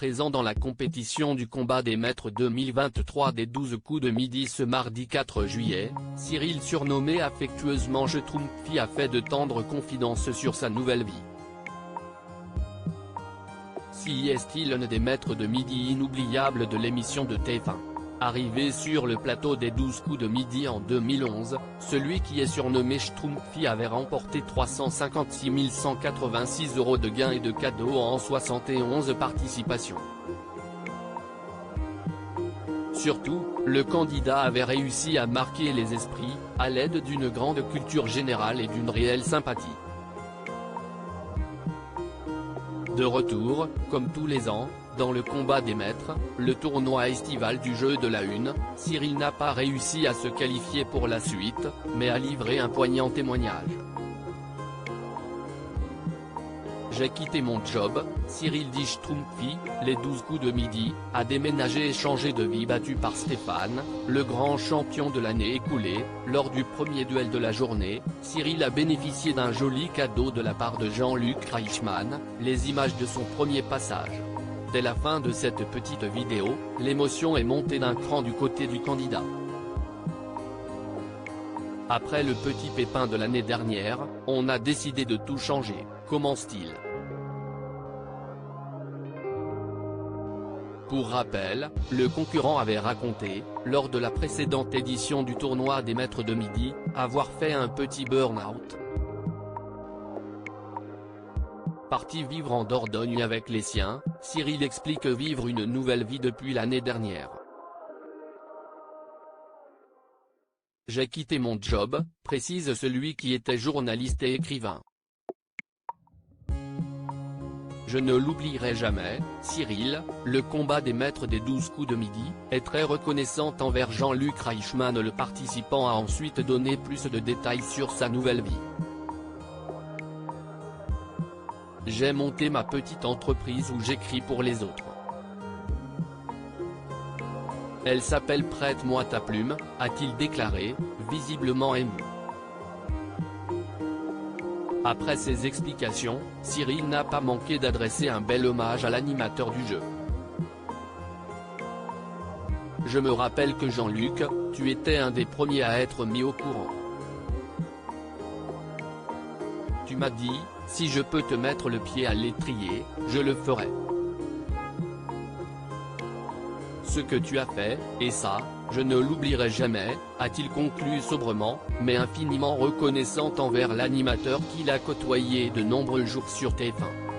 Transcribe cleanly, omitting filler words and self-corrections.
présent dans la compétition du combat des maîtres 2023 des 12 coups de midi ce mardi 4 juillet, Cyril surnommé affectueusement Schtroumpfy a fait de tendres confidences sur sa nouvelle vie. Si est-il l'un des maîtres de midi inoubliables de l'émission de TF1. Arrivé sur le plateau des 12 coups de midi en 2011, celui qui est surnommé Schtroumpfy avait remporté 356 186 € de gains et de cadeaux en 71 participations. Surtout, le candidat avait réussi à marquer les esprits, à l'aide d'une grande culture générale et d'une réelle sympathie. De retour, comme tous les ans, dans le combat des maîtres, le tournoi estival du jeu de la Une, Cyril n'a pas réussi à se qualifier pour la suite, mais a livré un poignant témoignage. J'ai quitté mon job, Cyril dit Schtroumpfy, les 12 coups de midi, a déménagé et changé de vie battu par Stéphane, le grand champion de l'année écoulée. Lors du premier duel de la journée, Cyril a bénéficié d'un joli cadeau de la part de Jean-Luc Reichmann, les images de son premier passage. Dès la fin de cette petite vidéo, l'émotion est montée d'un cran du côté du candidat. Après le petit pépin de l'année dernière, on a décidé de tout changer, commence-t-il. Pour rappel, le concurrent avait raconté, lors de la précédente édition du tournoi des maîtres de midi, avoir fait un petit burn-out. Parti vivre en Dordogne avec les siens, Cyril explique vivre une nouvelle vie depuis l'année dernière. J'ai quitté mon job, précise celui qui était journaliste et écrivain. Je ne l'oublierai jamais, Cyril, le combat des maîtres des 12 coups de midi, est très reconnaissant envers Jean-Luc Reichmann. Le participant a ensuite donné plus de détails sur sa nouvelle vie. J'ai monté ma petite entreprise où j'écris pour les autres. Elle s'appelle Prête-moi ta plume, a-t-il déclaré, visiblement ému. Après ces explications, Cyril n'a pas manqué d'adresser un bel hommage à l'animateur du jeu. Je me rappelle que Jean-Luc, tu étais un des premiers à être mis au courant. Tu m'as dit, si je peux te mettre le pied à l'étrier, je le ferai. Ce que tu as fait, et ça, je ne l'oublierai jamais, a-t-il conclu sobrement, mais infiniment reconnaissant envers l'animateur qu'il a côtoyé de nombreux jours sur TF1.